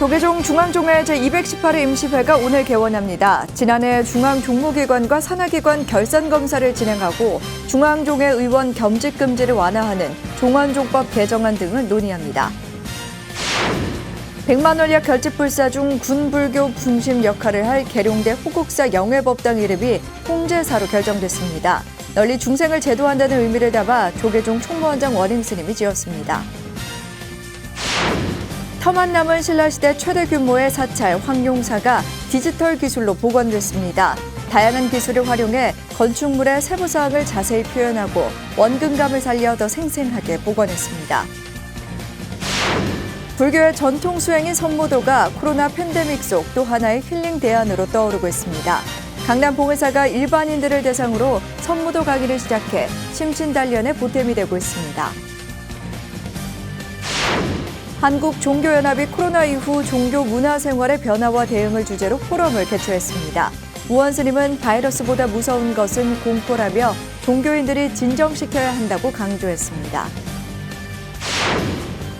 조계종 중앙종회 제218회 임시회가 오늘 개원합니다. 지난해 중앙종무기관과 산하기관 결산검사를 진행하고 중앙종회 의원 겸직금지를 완화하는 종원종법 개정안 등을 논의합니다. 100만 원약 결집불사 중 군불교 중심 역할을 할 계룡대 호국사 영회법당 이름이 홍제사로 결정됐습니다. 널리 중생을 제도한다는 의미를 담아 조계종 총무원장 원행스님이 지었습니다. 터만 남은 신라시대 최대 규모의 사찰 황룡사가 디지털 기술로 복원됐습니다. 다양한 기술을 활용해 건축물의 세부사항을 자세히 표현하고 원근감을 살려 더 생생하게 복원했습니다. 불교의 전통 수행인 선무도가 코로나 팬데믹 속 또 하나의 힐링 대안으로 떠오르고 있습니다. 강남 봉회사가 일반인들을 대상으로 선무도 강의를 시작해 심신단련에 보탬이 되고 있습니다. 한국종교연합이 코로나 이후 종교 문화생활의 변화와 대응을 주제로 포럼을 개최했습니다. 우원 스님은 바이러스보다 무서운 것은 공포라며 종교인들이 진정시켜야 한다고 강조했습니다.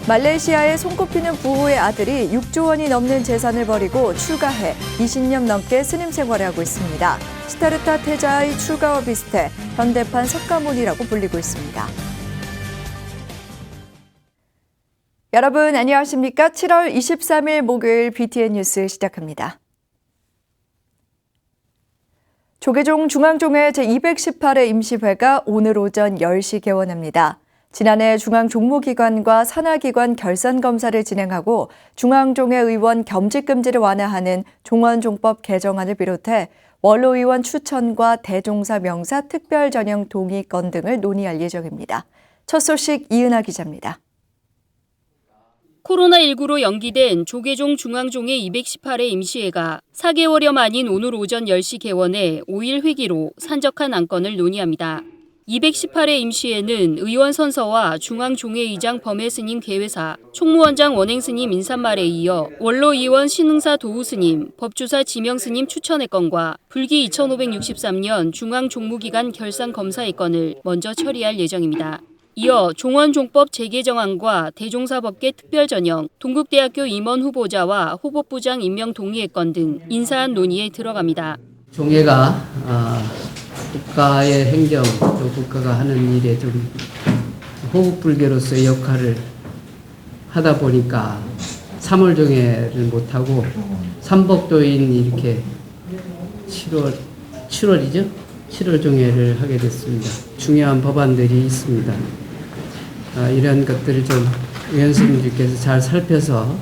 말레이시아의 손꼽히는 부호의 아들이 6조 원이 넘는 재산을 벌이고 출가해 20년 넘게 스님 생활을 하고 있습니다. 시타르타 태자의 출가와 비슷해 현대판 석가모니라고 불리고 있습니다. 여러분 안녕하십니까? 7월 23일 목요일 BTN 뉴스 시작합니다. 조계종 중앙종회 제218회 임시회가 오늘 오전 10시 개원합니다. 지난해 중앙종무기관과 산하기관 결산검사를 진행하고 중앙종회 의원 겸직금지를 완화하는 종원종법 개정안을 비롯해 원로의원 추천과 대종사 명사 특별전형 동의권 등을 논의할 예정입니다. 첫 소식 이은하 기자입니다. 코로나19로 연기된 조계종 중앙종회 218회 임시회가 4개월여 만인 오늘 오전 10시 개원해 5일 회기로 산적한 안건을 논의합니다. 218회 임시회는 의원 선서와 중앙종회의장 범해스님 개회사, 총무원장 원행스님 인사말에 이어 원로의원 신흥사 도우스님, 법주사 지명스님 추천의 건과 불기 2563년 중앙종무기관 결산검사의 건을 먼저 처리할 예정입니다. 이어 종원종법 재개정안과 대종사법계 특별전형, 동국대학교 임원 후보자와 후보부장 임명 동의의 건 등 인사안 논의에 들어갑니다. 종회가 국가의 행정, 또 국가가 하는 일에 좀 호국불교로서의 역할을 하다 보니까 3월 종회를 못하고 삼법도인 이렇게 7월이죠? 7월 종회를 하게 됐습니다. 중요한 법안들이 있습니다. 이런 것들을 좀 의원님들께서 잘 살펴서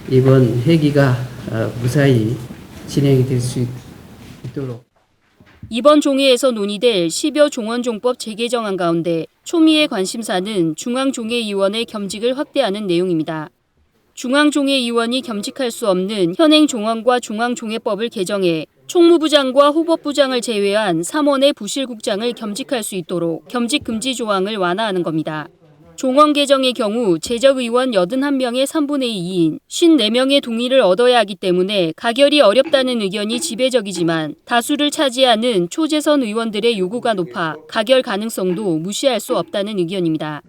이번 회기가 무사히 진행이 될 수 있도록. 이번 종회에서 논의될 10여 종원종법 재개정안 가운데 초미의 관심사는 중앙종회의원의 겸직을 확대하는 내용입니다. 중앙종회의원이 겸직할 수 없는 현행 종원과 중앙종회법을 개정해 총무부장과 후법부장을 제외한 3원의 부실국장을 겸직할 수 있도록 겸직 금지 조항을 완화하는 겁니다. 종원 개정의 경우 재적의원 81명의 3분의 2인 54명의 동의를 얻어야 하기 때문에 가결이 어렵다는 의견이 지배적이지만 다수를 차지하는 초재선 의원들의 요구가 높아 가결 가능성도 무시할 수 없다는 의견입니다.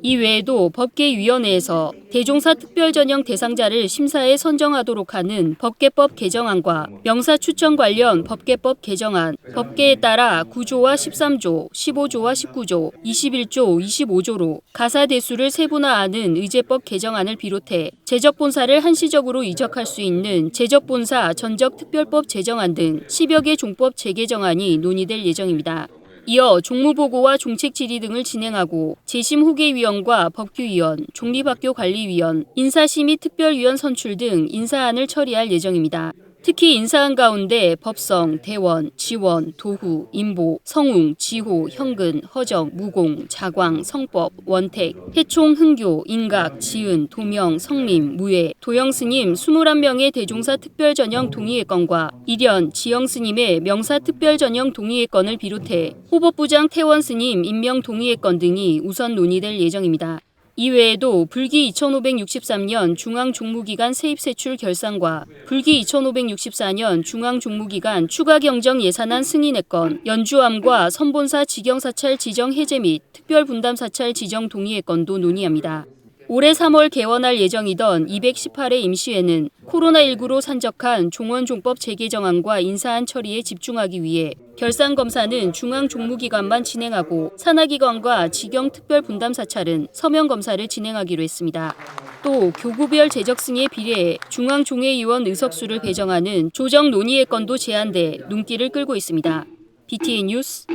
이 외에도 법계위원회에서 대종사 특별전형 대상자를 심사에 선정하도록 하는 법계법 개정안과 명사 추천 관련 법계법 개정안, 법계에 따라 9조와 13조, 15조와 19조, 21조, 25조로 가사 대수를 세분화하는 의제법 개정안을 비롯해 제적본사를 한시적으로 이적할 수 있는 제적본사 전적특별법 제정안 등 10여 개 종법 재개정안이 논의될 예정입니다. 이어 종무보고와 종책질의 등을 진행하고 재심후계위원과 법규위원, 종립학교관리위원, 인사심의 특별위원 선출 등 인사안을 처리할 예정입니다. 특히 인사안 가운데 법성, 대원, 지원, 도후, 인보, 성웅, 지호, 현근, 허정, 무공, 자광, 성법, 원택, 해총, 흥교, 인각, 지은, 도명, 성림, 무예, 도영스님 21명의 대종사 특별전형 동의의 건과 일현, 지영스님의 명사 특별전형 동의의 건을 비롯해 후법부장 태원스님 임명 동의의 건 등이 우선 논의될 예정입니다. 이외에도 불기 2563년 중앙종무기관 세입세출 결산과 불기 2564년 중앙종무기관 추가경정 예산안 승인의 건, 연주함과 선본사 직영사찰 지정 해제 및 특별분담사찰 지정 동의의 건도 논의합니다. 올해 3월 개원할 예정이던 218회 임시회는 코로나19로 산적한 종원종법 재개정안과 인사안 처리에 집중하기 위해 결산검사는 중앙종무기관만 진행하고 산하기관과 직영특별분담사찰은 서면검사를 진행하기로 했습니다. 또 교구별 재적승에 비례해 중앙종회의원 의석수를 배정하는 조정 논의의 건도 제한돼 눈길을 끌고 있습니다. BTN 뉴스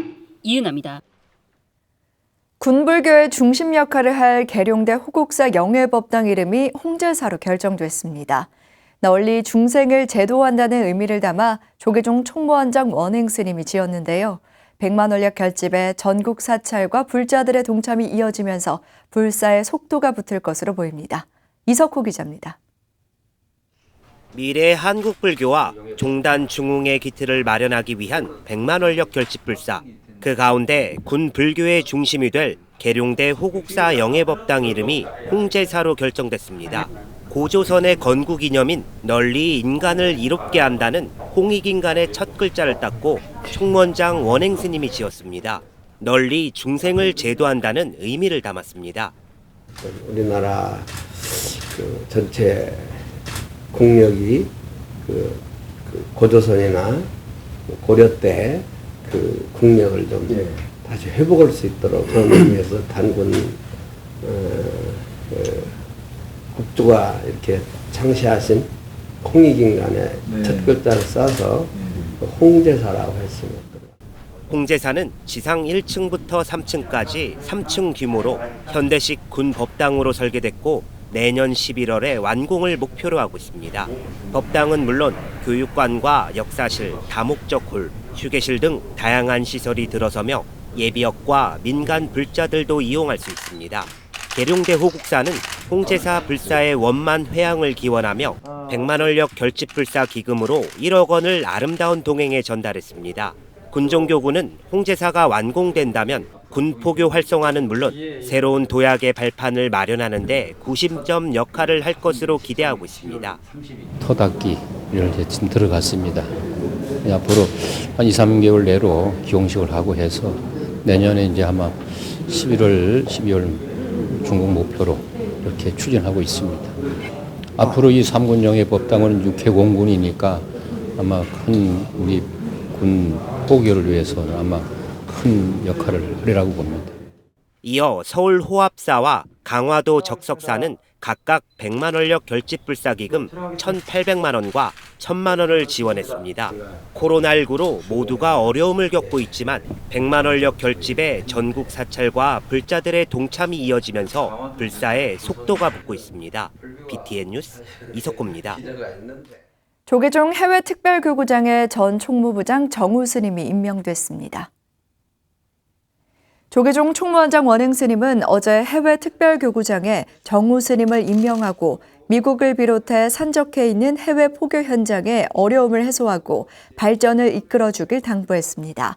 이은아입니다. 군불교의 중심 역할을 할 계룡대 호국사 영예법당 이름이 홍제사로 결정됐습니다. 널리 중생을 제도한다는 의미를 담아 조계종 총무원장 원행스님이 지었는데요. 100만 원력 결집에 전국 사찰과 불자들의 동참이 이어지면서 불사의 속도가 붙을 것으로 보입니다. 이석호 기자입니다. 미래 한국불교와 종단 중흥의 기틀을 마련하기 위한 100만 원력 결집 불사. 그 가운데 군 불교의 중심이 될 계룡대 호국사 영예법당 이름이 홍제사로 결정됐습니다. 고조선의 건국이념인 널리 인간을 이롭게 한다는 홍익인간의 첫 글자를 땄고 총무원장 원행스님이 지었습니다. 널리 중생을 제도한다는 의미를 담았습니다. 우리나라 전체 국력이 고조선이나 고려 때 국력을 좀 다시 회복할 수 있도록 그런 의미에서 단군 국주가 이렇게 창시하신 홍익인간의 첫 글자를 써서 홍제사라고 했습니다. 홍제사는 지상 1층부터 3층까지 3층 규모로 현대식 군 법당으로 설계됐고 내년 11월에 완공을 목표로 하고 있습니다. 법당은 물론 교육관과 역사실, 다목적 홀, 휴게실 등 다양한 시설이 들어서며 예비역과 민간 불자들도 이용할 수 있습니다. 계룡대 호국사는 홍제사 불사의 원만 회항을 기원하며 100만 원력 결집 불사 기금으로 1억 원을 아름다운 동행에 전달했습니다. 군종교구는 홍제사가 완공된다면 군포교 활성화는 물론 새로운 도약의 발판을 마련하는 데 구심점 역할을 할 것으로 기대하고 있습니다. 토닥기를 이제 지금 들어갔습니다. 앞으로 한 2, 3개월 내로 기용식을 하고 해서 내년에 이제 아마 11월, 12월 중국 목표로 이렇게 추진하고 있습니다. 앞으로 이 3군 영예법당은 육해공군이니까 아마 큰 우리 군 포교를 위해서는 아마 큰 역할을 하리라고 봅니다. 이어 서울 호합사와 강화도 적석사는 각각 100만 원력 결집 불사 기금 1,800만 원과 1,000만 원을 지원했습니다. 코로나19로 모두가 어려움을 겪고 있지만 100만 원력 결집에 전국 사찰과 불자들의 동참이 이어지면서 불사의 속도가 붙고 있습니다. BTN 뉴스 이석호입니다. 조계종 해외특별교구장에 전 총무부장 정우 스님이 임명됐습니다. 조계종 총무원장 원행 스님은 어제 해외특별교구장에 정우 스님을 임명하고 미국을 비롯해 산적해 있는 해외 포교 현장의 어려움을 해소하고 발전을 이끌어주길 당부했습니다.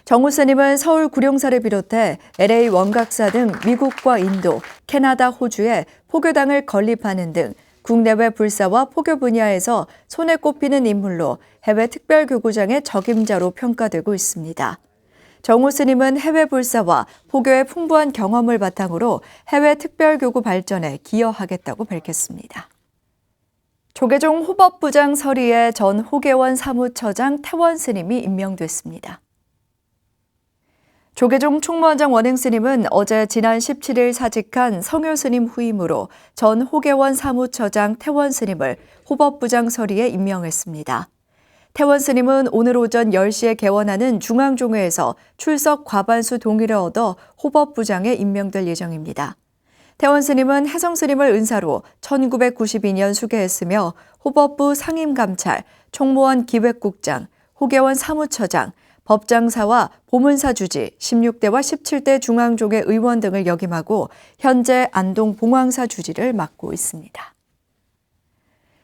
정우 스님은 서울 구룡사를 비롯해 LA 원각사 등 미국과 인도, 캐나다, 호주에 포교당을 건립하는 등 국내외 불사와 포교 분야에서 손에 꼽히는 인물로 해외 특별교구장의 적임자로 평가되고 있습니다. 정우 스님은 해외 불사와 포교의 풍부한 경험을 바탕으로 해외 특별교구 발전에 기여하겠다고 밝혔습니다. 조계종 호법부장 서리에 전 호계원 사무처장 태원 스님이 임명됐습니다. 조계종 총무원장 원행 스님은 어제 지난 17일 사직한 성효 스님 후임으로 전 호계원 사무처장 태원 스님을 호법부장 서리에 임명했습니다. 태원 스님은 오늘 오전 10시에 개원하는 중앙종회에서 출석 과반수 동의를 얻어 호법부장에 임명될 예정입니다. 태원 스님은 혜성 스님을 은사로 1992년 수계했으며 호법부 상임감찰, 총무원 기획국장, 호계원 사무처장, 법장사와 보문사 주지, 16대와 17대 중앙종회 의원 등을 역임하고 현재 안동 봉황사 주지를 맡고 있습니다.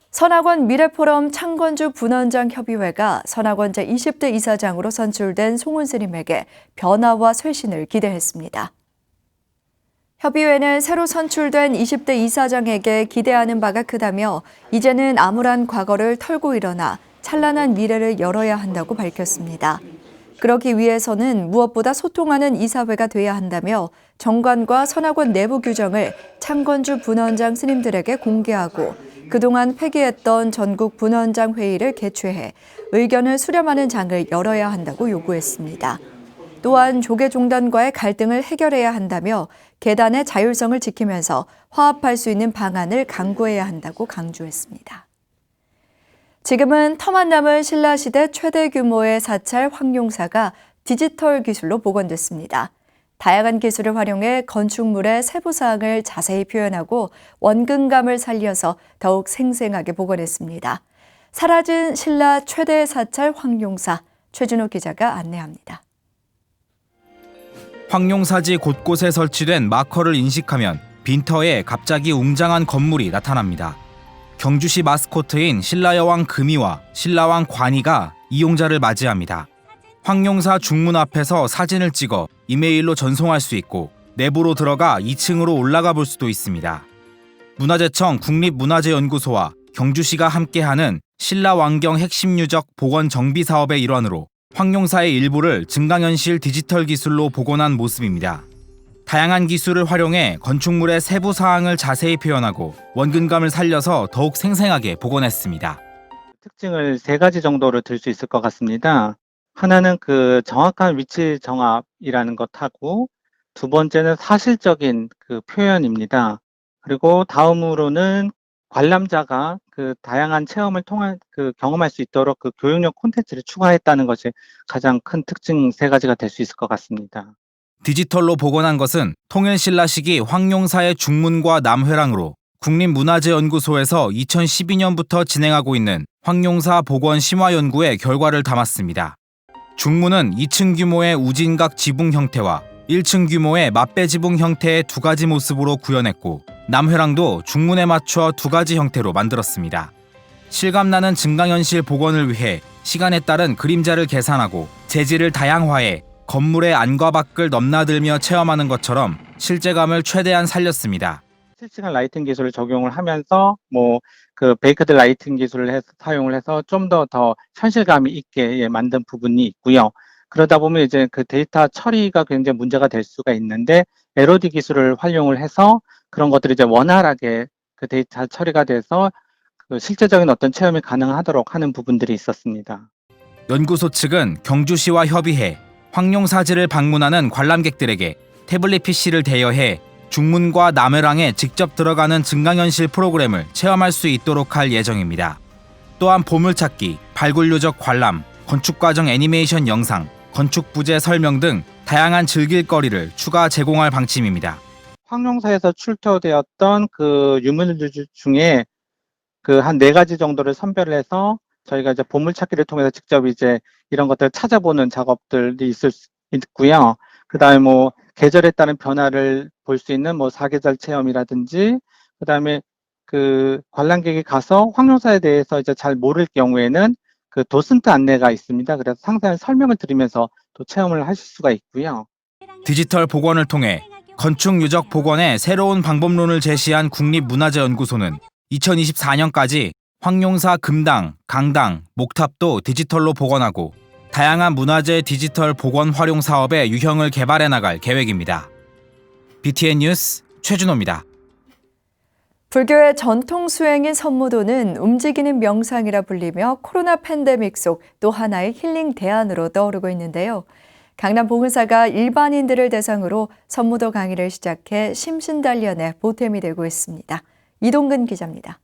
선학원 미래포럼 창건주 분원장 협의회가 선학원 제20대 이사장으로 선출된 송은 스님에게 변화와 쇄신을 기대했습니다. 협의회는 새로 선출된 20대 이사장에게 기대하는 바가 크다며 이제는 암울한 과거를 털고 일어나 찬란한 미래를 열어야 한다고 밝혔습니다. 그러기 위해서는 무엇보다 소통하는 이사회가 돼야 한다며 정관과 선악원 내부 규정을 창건주 분원장 스님들에게 공개하고 그동안 폐기했던 전국 분원장 회의를 개최해 의견을 수렴하는 장을 열어야 한다고 요구했습니다. 또한 조계종단과의 갈등을 해결해야 한다며 계단의 자율성을 지키면서 화합할 수 있는 방안을 강구해야 한다고 강조했습니다. 지금은 터만 남은 신라시대 최대 규모의 사찰 황룡사가 디지털 기술로 복원됐습니다. 다양한 기술을 활용해 건축물의 세부사항을 자세히 표현하고 원근감을 살려서 더욱 생생하게 복원했습니다. 사라진 신라 최대 사찰 황룡사, 최준호 기자가 안내합니다. 황룡사지 곳곳에 설치된 마커를 인식하면 빈터에 갑자기 웅장한 건물이 나타납니다. 경주시 마스코트인 신라여왕 금이와 신라왕 관이가 이용자를 맞이합니다. 황룡사 중문 앞에서 사진을 찍어 이메일로 전송할 수 있고 내부로 들어가 2층으로 올라가 볼 수도 있습니다. 문화재청 국립문화재연구소와 경주시가 함께하는 신라왕경 핵심 유적 복원 정비 사업의 일환으로 황룡사의 일부를 증강현실 디지털 기술로 복원한 모습입니다. 다양한 기술을 활용해 건축물의 세부 사항을 자세히 표현하고 원근감을 살려서 더욱 생생하게 복원했습니다. 특징을 3가지 정도로 들 수 있을 것 같습니다. 하나는 그 정확한 위치 정합이라는 것하고, 두 번째는 사실적인 그 표현입니다. 그리고 다음으로는 관람자가 그 다양한 체험을 통한 경험할 수 있도록 그 교육용 콘텐츠를 추가했다는 것이 가장 큰 특징 3가지가 될 수 있을 것 같습니다. 디지털로 복원한 것은 통일신라 시기 황룡사의 중문과 남회랑으로 국립문화재연구소에서 2012년부터 진행하고 있는 황룡사 복원 심화 연구의 결과를 담았습니다. 중문은 2층 규모의 우진각 지붕 형태와 1층 규모의 맞배 지붕 형태의 2가지 모습으로 구현했고, 남회랑도 중문에 맞춰 2가지 형태로 만들었습니다. 실감나는 증강현실 복원을 위해 시간에 따른 그림자를 계산하고 재질을 다양화해 건물의 안과 밖을 넘나들며 체험하는 것처럼 실제감을 최대한 살렸습니다. 실시간 라이팅 기술을 적용을 하면서 베이크드 라이팅 기술을 사용을 해서 좀 더 현실감이 있게 만든 부분이 있고요. 그러다 보면 이제 그 데이터 처리가 굉장히 문제가 될 수가 있는데, LOD 기술을 활용을 해서 그런 것들이 이제 원활하게 그 데이터 처리가 돼서 그 실제적인 어떤 체험이 가능하도록 하는 부분들이 있었습니다. 연구소 측은 경주시와 협의해 황룡사지를 방문하는 관람객들에게 태블릿 PC를 대여해 중문과 남회랑에 직접 들어가는 증강현실 프로그램을 체험할 수 있도록 할 예정입니다. 또한 보물찾기, 발굴유적 관람, 건축과정 애니메이션 영상, 건축 부재 설명 등 다양한 즐길거리를 추가 제공할 방침입니다. 황룡사에서 출토되었던 그 유물들 중에 그 한 4가지 정도를 선별을 해서 저희가 이제 보물찾기를 통해서 직접 이제 이런 것들을 찾아보는 작업들이 있고요. 그다음에 계절에 따른 변화를 볼 수 있는 사계절 체험이라든지, 그다음에 그 관람객이 가서 황룡사에 대해서 이제 잘 모를 경우에는 그 도슨트 안내가 있습니다. 그래서 상세한 설명을 들으면서 또 체험을 하실 수가 있고요. 디지털 복원을 통해 건축 유적 복원의 새로운 방법론을 제시한 국립문화재연구소는 2024년까지 황룡사 금당, 강당, 목탑도 디지털로 복원하고 다양한 문화재 디지털 복원 활용 사업의 유형을 개발해 나갈 계획입니다. BTN 뉴스 최준호입니다. 불교의 전통 수행인 선무도는 움직이는 명상이라 불리며 코로나 팬데믹 속 또 하나의 힐링 대안으로 떠오르고 있는데요. 강남 봉은사가 일반인들을 대상으로 선무도 강의를 시작해 심신단련에 보탬이 되고 있습니다. 이동근 기자입니다.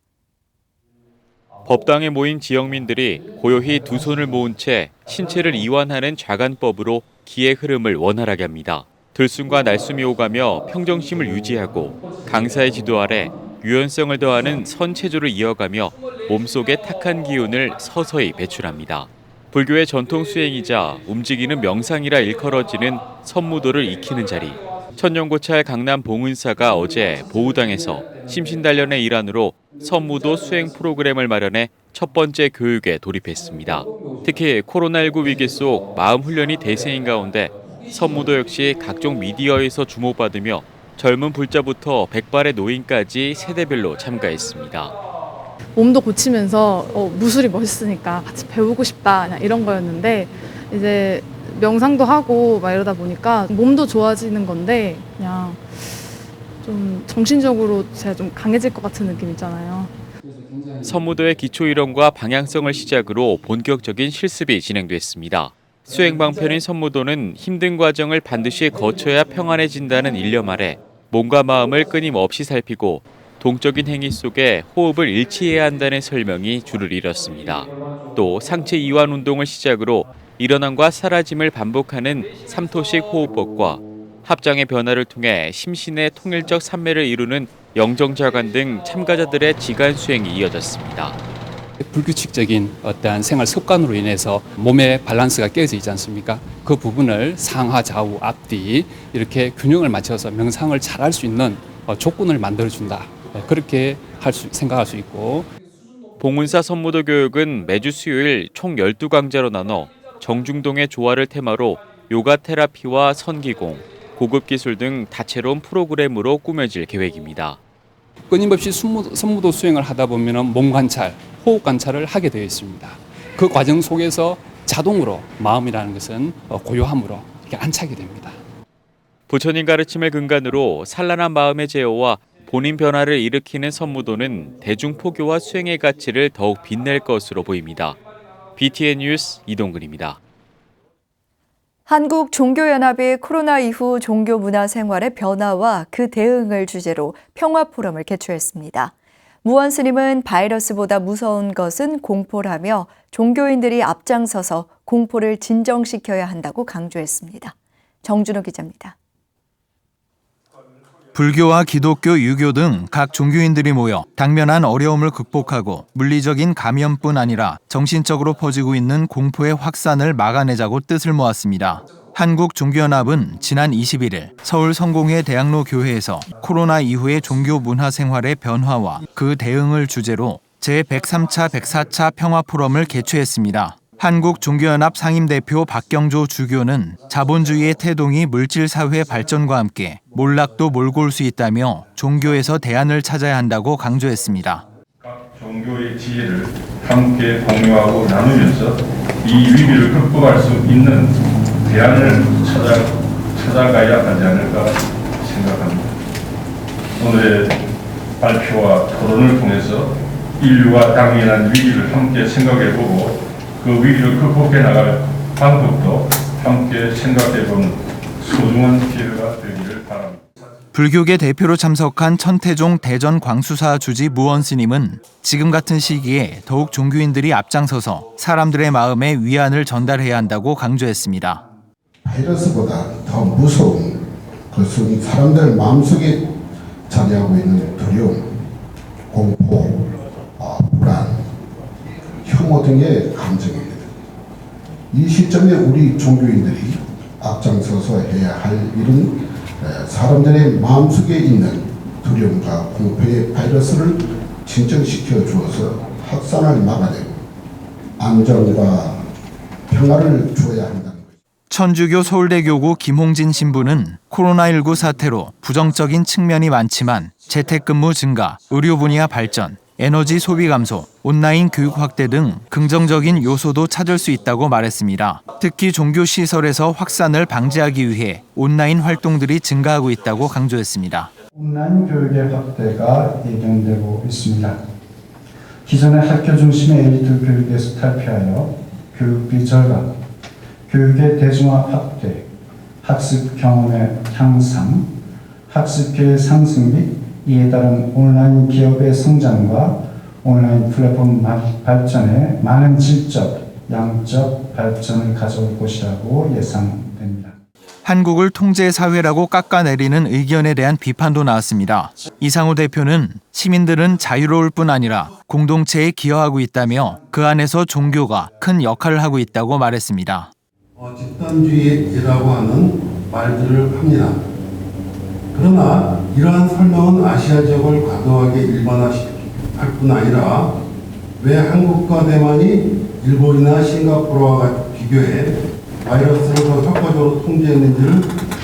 법당에 모인 지역민들이 고요히 두 손을 모은 채 신체를 이완하는 좌간법으로 기의 흐름을 원활하게 합니다. 들숨과 날숨이 오가며 평정심을 유지하고 강사의 지도 아래 유연성을 더하는 선체조를 이어가며 몸속의 탁한 기운을 서서히 배출합니다. 불교의 전통 수행이자 움직이는 명상이라 일컬어지는 선무도를 익히는 자리. 천년고찰 강남 봉은사가 어제 보우당에서 심신단련의 일환으로 선무도 수행 프로그램을 마련해 첫 번째 교육에 돌입했습니다. 특히 코로나19 위기 속 마음 훈련이 대세인 가운데 선무도 역시 각종 미디어에서 주목받으며 젊은 불자부터 백발의 노인까지 세대별로 참가했습니다. 몸도 고치면서 무술이 멋있으니까 같이 배우고 싶다 이런 거였는데, 이제 명상도 하고 막 이러다 보니까 몸도 좋아지는 건데 그냥 좀 정신적으로 제가 좀 강해질 것 같은 느낌 있잖아요. 선무도의 기초 이론과 방향성을 시작으로 본격적인 실습이 진행됐습니다. 수행 방편인 선무도는 힘든 과정을 반드시 거쳐야 평안해진다는 일념 아래 몸과 마음을 끊임없이 살피고 동적인 행위 속에 호흡을 일치해야 한다는 설명이 줄을 이뤘습니다. 또 상체 이완 운동을 시작으로 일어남과 사라짐을 반복하는 3토식 호흡법과 합장의 변화를 통해 심신의 통일적 산매를 이루는 영정자관 등 참가자들의 지간 수행이 이어졌습니다. 불규칙적인 어떠한 생활 습관으로 인해서 몸의 밸런스가 깨져 있지 않습니까? 그 부분을 상하, 좌우, 앞뒤 이렇게 균형을 맞춰서 명상을 잘할 수 있는 조건을 만들어준다. 그렇게 생각할 수 있고. 봉은사 선무도 교육은 매주 수요일 총 12강좌로 나눠 정중동의 조화를 테마로 요가 테라피와 선기공, 고급 기술 등 다채로운 프로그램으로 꾸며질 계획입니다. 끊임없이 선무도 수행을 하다 보면 몸 관찰, 호흡 관찰을 하게 되어 있습니다. 그 과정 속에서 자동으로 마음이라는 것은 고요함으로 이렇게 안착이 됩니다. 부처님 가르침을 근간으로 산란한 마음의 제어와 본인 변화를 일으키는 선무도는 대중포교와 수행의 가치를 더욱 빛낼 것으로 보입니다. BTN 뉴스 이동근입니다. 한국종교연합이 코로나 이후 종교 문화 생활의 변화와 그 대응을 주제로 평화 포럼을 개최했습니다. 무원 스님은 바이러스보다 무서운 것은 공포라며 종교인들이 앞장서서 공포를 진정시켜야 한다고 강조했습니다. 정준호 기자입니다. 불교와 기독교, 유교 등 각 종교인들이 모여 당면한 어려움을 극복하고 물리적인 감염뿐 아니라 정신적으로 퍼지고 있는 공포의 확산을 막아내자고 뜻을 모았습니다. 한국종교연합은 지난 21일 서울 성공회 대학로 교회에서 코로나 이후의 종교 문화 생활의 변화와 그 대응을 주제로 제103차 104차 평화포럼을 개최했습니다. 한국종교연합 상임대표 박경조 주교는 자본주의의 태동이 물질사회 발전과 함께 몰락도 몰고 올 수 있다며 종교에서 대안을 찾아야 한다고 강조했습니다. 각 종교의 지혜를 함께 공유하고 나누면서 이 위기를 극복할 수 있는 대안을 찾아가야 하지 않을까 생각합니다. 오늘의 발표와 토론을 통해서 인류가 당면한 위기를 함께 생각해보고 그 위기를 극복해 나갈 방법도 함께 생각해보는 소중한 기회가 되기를 바랍니다. 불교계 대표로 참석한 천태종 대전 광수사 주지 무원 스님은 지금 같은 시기에 더욱 종교인들이 앞장서서 사람들의 마음에 위안을 전달해야 한다고 강조했습니다. 바이러스보다 더 무서운 것은 사람들 마음속에 자리하고 있는 두려움, 공포, 불안, 혐오 등의 감정입니다. 이 시점에 우리 종교인들이 앞장서서 해야 할 일은 사람들의 마음속에 있는 두려움과 공포의 바이러스를 진정시켜 주어서 확산을 막아내고 안정과 평화를 주어야 한다는 것입니다. 천주교 서울대교구 김홍진 신부는 코로나19 사태로 부정적인 측면이 많지만 재택근무 증가, 의료 분야 발전, 에너지 소비 감소, 온라인 교육 확대 등 긍정적인 요소도 찾을 수 있다고 말했습니다. 특히 종교시설에서 확산을 방지하기 위해 온라인 활동들이 증가하고 있다고 강조했습니다. 온라인 교육의 확대가 예견되고 있습니다. 기존의 학교 중심의 엘리트 교육에서 탈피하여 교육비 절감, 교육의 대중화 확대, 학습 경험의 향상, 학습계의 상승 및 이에 따른 온라인 기업의 성장과 온라인 플랫폼 발전에 많은 질적, 양적 발전을 가져올 것이라고 예상됩니다. 한국을 통제사회라고 깎아내리는 의견에 대한 비판도 나왔습니다. 이상호 대표는 시민들은 자유로울 뿐 아니라 공동체에 기여하고 있다며 그 안에서 종교가 큰 역할을 하고 있다고 말했습니다. 집단주의라고 하는 말들을 합니다. 그러나 이러한 설명은 아시아 지역을 과도하게 일반화할 뿐 아니라 왜 한국과 대만이 일본이나 싱가포르와 비교해 바이러스를 더 효과적으로 통제했는지를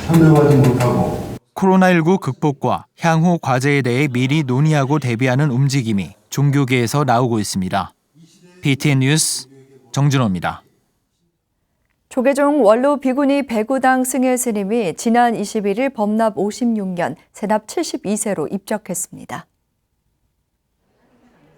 설명하지 못하고 코로나19 극복과 향후 과제에 대해 미리 논의하고 대비하는 움직임이 종교계에서 나오고 있습니다. BTN 뉴스 정준호입니다. 조계종 원로 비구니 배구당 승혜 스님이 지난 21일 법납 56년, 세납 72세로 입적했습니다.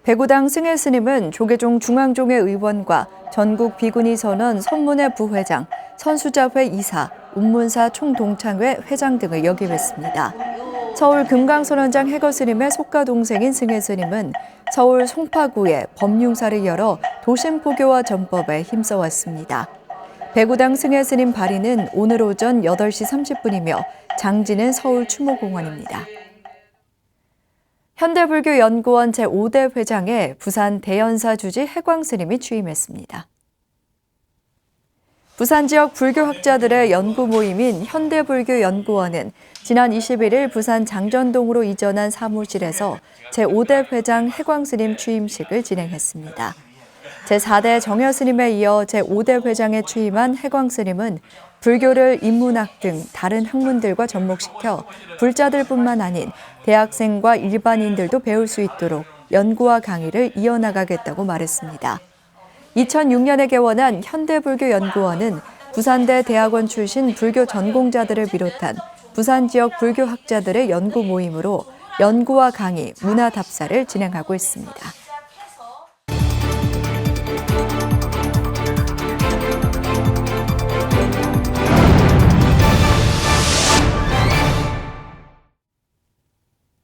배구당 승혜 스님은 조계종 중앙종회 의원과 전국 비구니 선언 선문회 부회장, 선수자회 이사, 운문사 총동창회 회장 등을 역임했습니다. 서울 금강선원장 해거 스님의 속가 동생인 승혜 스님은 서울 송파구에 법융사를 열어 도심 포교화 전법에 힘써왔습니다. 배구당 승혜 스님 발의는 오늘 오전 8시 30분이며 장지는 서울 추모공원입니다. 현대불교연구원 제5대 회장에 부산 대연사 주지 해광 스님이 취임했습니다. 부산 지역 불교학자들의 연구 모임인 현대불교연구원은 지난 21일 부산 장전동으로 이전한 사무실에서 제5대 회장 해광 스님 취임식을 진행했습니다. 제4대 정여 스님에 이어 제5대 회장에 취임한 해광 스님은 불교를 인문학 등 다른 학문들과 접목시켜 불자들뿐만 아닌 대학생과 일반인들도 배울 수 있도록 연구와 강의를 이어나가겠다고 말했습니다. 2006년에 개원한 현대불교연구원은 부산대 대학원 출신 불교 전공자들을 비롯한 부산 지역 불교학자들의 연구 모임으로 연구와 강의, 문화 답사를 진행하고 있습니다.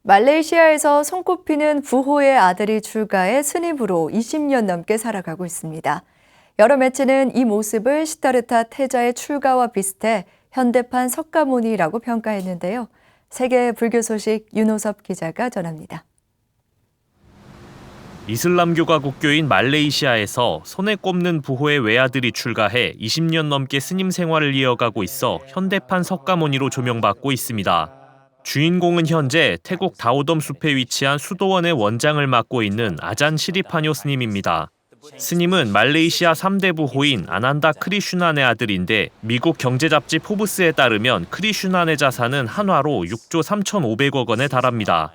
말레이시아에서 손꼽히는 부호의 아들이 출가해 스님으로 20년 넘게 살아가고 있습니다. 여러 매체는 이 모습을 시다르타 태자의 출가와 비슷해 현대판 석가모니라고 평가했는데요. 세계 불교 소식 윤호섭 기자가 전합니다. 이슬람교가 국교인 말레이시아에서 손에 꼽는 부호의 외아들이 출가해 20년 넘게 스님 생활을 이어가고 있어 현대판 석가모니로 조명받고 있습니다. 주인공은 현재 태국 다오덤 숲에 위치한 수도원의 원장을 맡고 있는 아잔 시리파뇨 스님입니다. 스님은 말레이시아 3대 부호인 아난다 크리슈난의 아들인데 미국 경제잡지 포브스에 따르면 크리슈난의 자산은 한화로 6조 3,500억 원에 달합니다.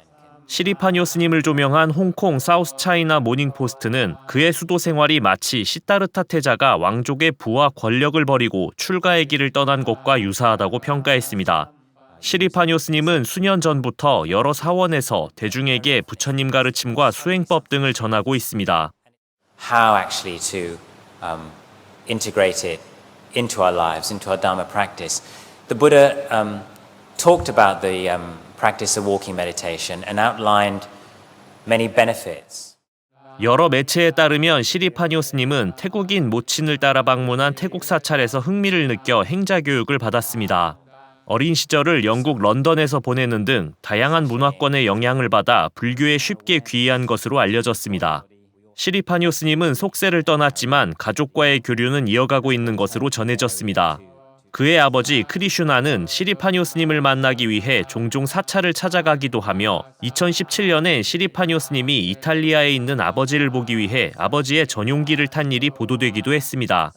시리파뇨 스님을 조명한 홍콩 사우스차이나 모닝포스트는 그의 수도 생활이 마치 시다르타 태자가 왕족의 부와 권력을 버리고 출가의 길을 떠난 것과 유사하다고 평가했습니다. 시리파뇨 스님은 수년 전부터 여러 사원에서 대중에게 부처님 가르침과 수행법 등을 전하고 있습니다. How actually to integrate it into our lives, into our Dharma practice. The Buddha talked about the practice of walking meditation and outlined many benefits. 여러 매체에 따르면 시리파뇨 스님은 태국인 모친을 따라 방문한 태국 사찰에서 흥미를 느껴 행자 교육을 받았습니다. 어린 시절을 영국 런던에서 보내는 등 다양한 문화권의 영향을 받아 불교에 쉽게 귀의한 것으로 알려졌습니다. 시리파뇨 스님은 속세를 떠났지만 가족과의 교류는 이어가고 있는 것으로 전해졌습니다. 그의 아버지 크리슈나는 시리파뇨 스님을 만나기 위해 종종 사찰을 찾아가기도 하며 2017년에 시리파뇨 스님이 이탈리아에 있는 아버지를 보기 위해 아버지의 전용기를 탄 일이 보도되기도 했습니다.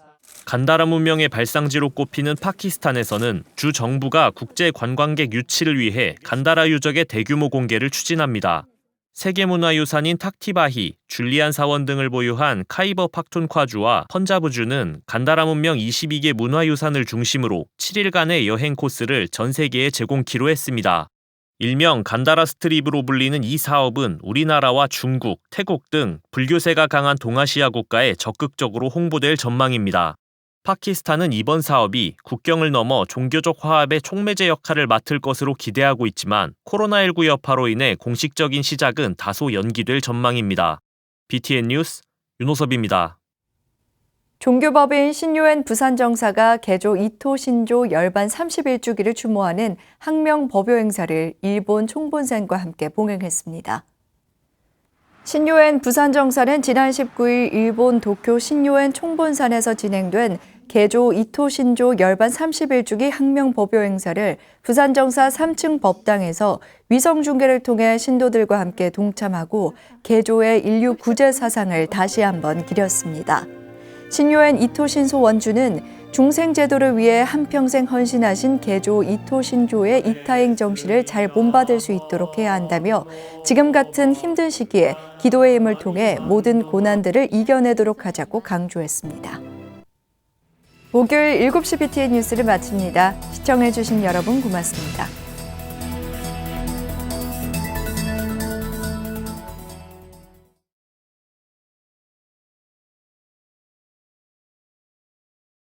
간다라 문명의 발상지로 꼽히는 파키스탄에서는 주 정부가 국제 관광객 유치를 위해 간다라 유적의 대규모 공개를 추진합니다. 세계문화유산인 탁티바히, 줄리안 사원 등을 보유한 카이버 팍툰콰주와 펀자브주는 간다라 문명 22개 문화유산을 중심으로 7일간의 여행 코스를 전 세계에 제공키로 했습니다. 일명 간다라 스트립으로 불리는 이 사업은 우리나라와 중국, 태국 등 불교세가 강한 동아시아 국가에 적극적으로 홍보될 전망입니다. 파키스탄은 이번 사업이 국경을 넘어 종교적 화합의 촉매제 역할을 맡을 것으로 기대하고 있지만 코로나19 여파로 인해 공식적인 시작은 다소 연기될 전망입니다. BTN 뉴스 윤호섭입니다. 종교법인 신요엔 부산정사가 개조 이토 신조 열반 31주기를 추모하는 항명 법요 행사를 일본 총본산과 함께 봉행했습니다. 신요엔 부산정사는 지난 19일 일본 도쿄 신요엔 총본산에서 진행된 개조 이토 신조 열반 31주기 항명 법요 행사를 부산정사 3층 법당에서 위성 중계를 통해 신도들과 함께 동참하고 개조의 인류 구제 사상을 다시 한번 기렸습니다. 신요엔 이토 신소 원주는 중생제도를 위해 한평생 헌신하신 개조 이토 신조의 이타행 정신을 잘 본받을 수 있도록 해야 한다며 지금 같은 힘든 시기에 기도의 힘을 통해 모든 고난들을 이겨내도록 하자고 강조했습니다. 목요일 7시 BTN 뉴스를 마칩니다. 시청해주신 여러분 고맙습니다.